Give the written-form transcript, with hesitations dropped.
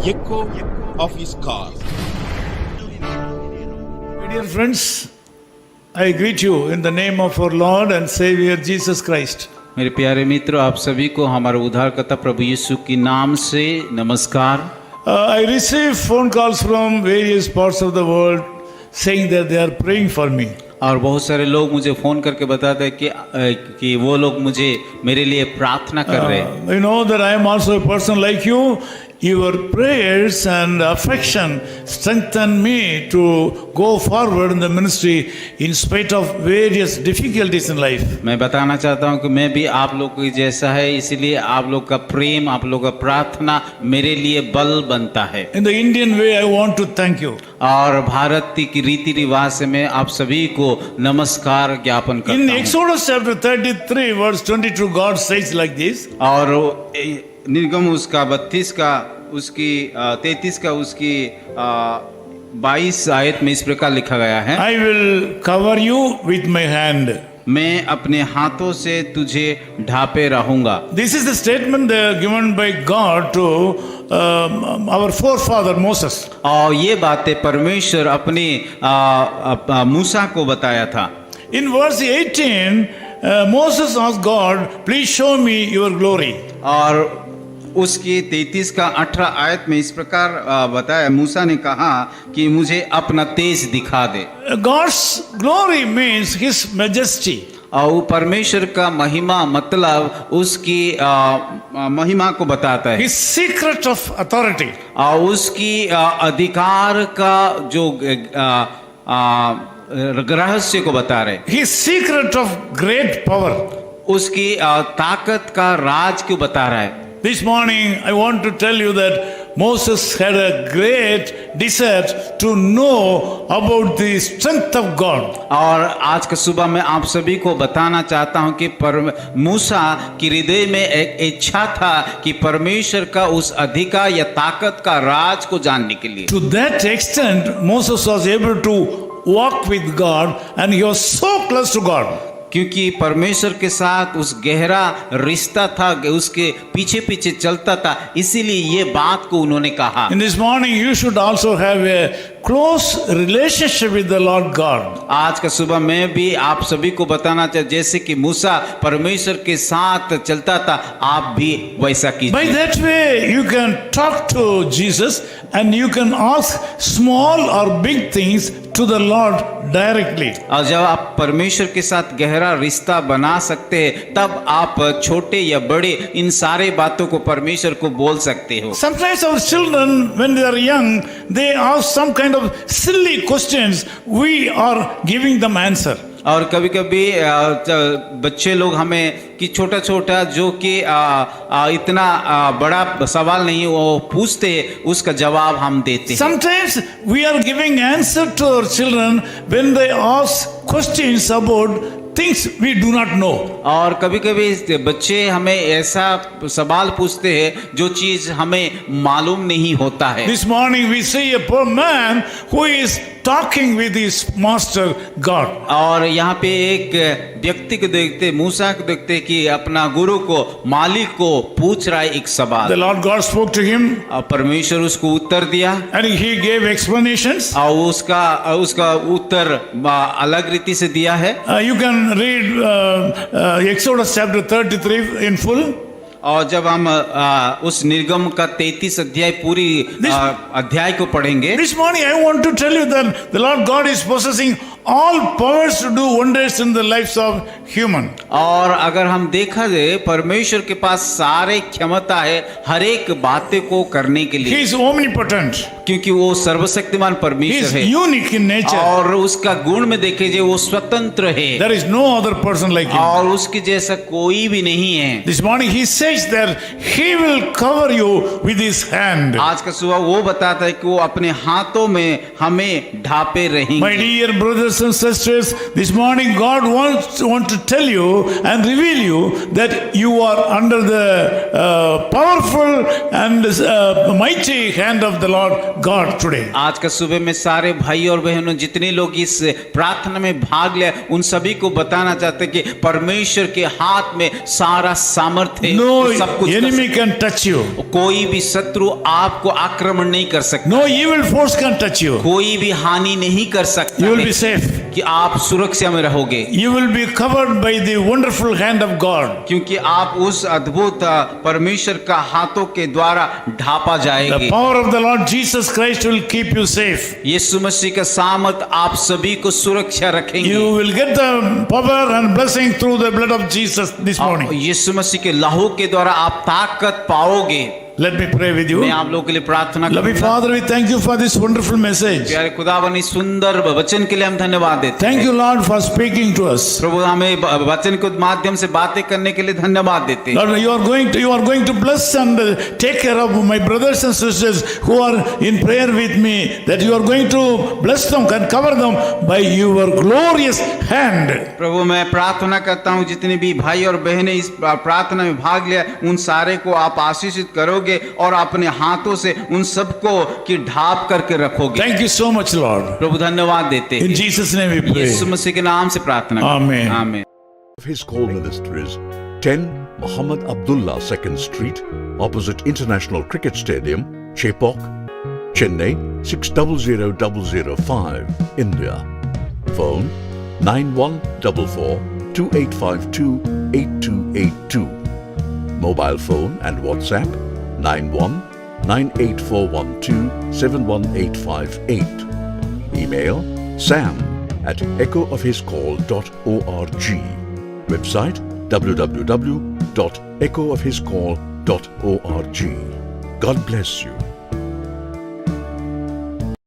echo of his call. Dear friends, I greet you in the name of our Lord and Savior Jesus Christ. मेरे प्यारे मित्रों, आप सभी को हमारे उद्धारकर्ता प्रभु यीशु के नाम से नमस्कार। I receive phone calls from various parts of the world saying that they are praying for me. और बहुत सारे लोग मुझे फ़ोन करके बताते हैं कि वो लोग मेरे लिए प्रार्थना कर रहे हैं। You know that I am also a person like you. Your prayers and affection strengthen me to go forward in the ministry in spite of various difficulties in life. मैं बताना चाहता हूँ कि मैं भी आप लोग की जैसा है, इसीलिए आप लोग का प्रेम, आप लोग का प्रार्थना मेरे लिए बल बनता है। In the Indian way, I want to thank you. और भारत की रीति रिवाज से मैं आप सभी को नमस्कार ज्ञापन करता In हूँ। Exodus chapter 33 verse 22, God says like this. और निर्गम उसका 32 का उसकी 33 का उसकी 22 आयत में इस प्रकार लिखा गया है, I will cover you with my hand. मैं अपने हाथों से तुझे ढापे रहूंगा। This is the statement given by God to our forefather Moses. और ये बातें परमेश्वर अपने मूसा को बताया था। In verse 18, Moses asked God, please show me your glory. और उसकी 33 का 18 आयत में इस प्रकार बताया, मूसा ने कहा कि मुझे अपना तेज दिखा दे। God's glory means his majesty. और परमेश्वर का महिमा मतलब उसकी महिमा को बताता है, His secret of authority. और उसकी अधिकार का जो रहस्य को बता रहे, His secret of great power. उसकी ताकत का राज को बता रहा है। This morning I want to tell you that Moses had a great desire to know about the strength of God. और आज का सुबह मैं आप सभी को बताना चाहता हूं कि मूसा की हृदय में एक इच्छा था कि परमेश्वर का उस अधिकार या ताकत का राज को जानने के लिए। To that extent Moses was able to walk with God and he was so close to God. क्योंकि परमेश्वर के साथ उस गहरा रिश्ता था, उसके पीछे पीछे चलता था, इसीलिए ये बात को उन्होंने कहा। In this morning you should also have a close relationship with the Lord God. आज का सुबह मैं भी आप सभी को बताना चाहता, जैसे कि मूसा परमेश्वर के साथ चलता था, आप भी वैसा कीजिए। By that way you can talk to Jesus and you can ask small or big things to the Lord directly. और जब आप परमेश्वर के साथ गहरा रिश्ता बना सकते हैं, तब आप छोटे या बड़े इन सारे बातों को परमेश्वर को बोल सकते हो। Sometimes our children when they are young they ask some kind of silly questions, we are giving them answer. और कभी कभी बच्चे लोग हमें कि छोटा छोटा जो कि इतना बड़ा सवाल नहीं वो पूछते, उसका जवाब हम देते हैं। Sometimes we are giving answer to our children when they ask questions about things we do not know. और कभी कभी बच्चे हमें ऐसा सवाल पूछते हैं जो चीज हमें मालूम नहीं होता है। This morning we see a poor man who is talking with his master God. और यहाँ पे एक व्यक्ति को देखते, मूसा को देखते कि अपना गुरु को, मालिक को पूछ रहा है एक सवाल। The Lord God spoke to him. और परमेश्वर उसको उत्तर दिया। And he gave explanations. और उसका उत्तर अलग रीति से दिया है। You can read Exodus chapter 33 in full. और जब हम उस निर्गम का 33 अध्याय पूरी अध्याय को पढ़ेंगे। This morning I want to tell you that the Lord God is possessing all powers to do wonders in the lives of human. और अगर हम देखा जाए परमेश्वर के पास सारे क्षमता है हर एक बातें को करने के लिए। He is omnipotent. क्योंकि वो सर्वशक्तिमान He परमेश्वर is है। unique in nature. और उसका गुण में देखे जाए वो स्वतंत्र है। There is no other person like him. और उसके जैसा कोई भी नहीं है। This morning he says that he will cover you with his hand. आज का सुबह वो बताता है कि वो अपने हाथों में हमें ढापे रहेंगे। My dear brothers brothers and sisters, this morning God wants to tell you and reveal you that you are under the powerful and mighty hand of the Lord God today. आज का सुबह में सारे भाई और बहनों जितने लोग इस प्रार्थना में भाग ले उन सभी को बताना चाहते कि परमेश्वर के हाथ में सारा सामर्थ्य है। No वो सब कुछ कर enemy can touch you. कोई भी शत्रु आपको आक्रमण नहीं कर सकता। No evil force can touch you. कोई भी हानि नहीं कर सकता You will है be safe. कि आप सुरक्षा में रहोगे, You will be covered by the wonderful hand of God. क्योंकि आप उस अद्भुत परमेश्वर का हाथों के द्वारा ढापा The जाएंगे। power of the Lord Jesus Christ will keep you safe. यीशु मसीह का सामर्थ आप सभी को सुरक्षा रखेंगे। You will get the power and blessing through the blood of Jesus this morning. यीशु मसीह के लहू के द्वारा आप ताकत पाओगे। Let me pray with you. मैं आप लोगों के लिए प्रार्थना Loving करूंगा। Father, we thank you for this wonderful message. प्यारे खुदावन इस सुंदर वचन के लिए हम धन्यवाद देते Thank हैं। you, Lord, for speaking to us. प्रभु हमें वचन के माध्यम से बातें करने के लिए धन्यवाद देते हैं। Lord, you are going to bless and take care of my brothers and sisters who are in prayer with me. That you are going to bless them and cover them by your glorious hand. प्रभु मैं प्रार्थना करता हूँ जितने भी भाई और बहनें इस प्रार्थना में भाग लिया उन सारे को आप आशीषित करोगे और अपने हाथों से उन सबको की ढाप करके रखोगे। Thank you so much, Lord. प्रभु धन्यवाद देते In हैं। Jesus' name we pray. यीशु मसीह के नाम से प्रार्थना करते हैं। Amen. आमीन। His call ministries 10 Muhammad Abdullah 2nd Street, opposite International Cricket Stadium, Chepauk, Chennai 600005, India. Phone 9144 2852 8282. Mobile phone and WhatsApp 91 98412 71858. Email sam@echoofhiscall.org. Website www.echoofhiscall.org. God bless you.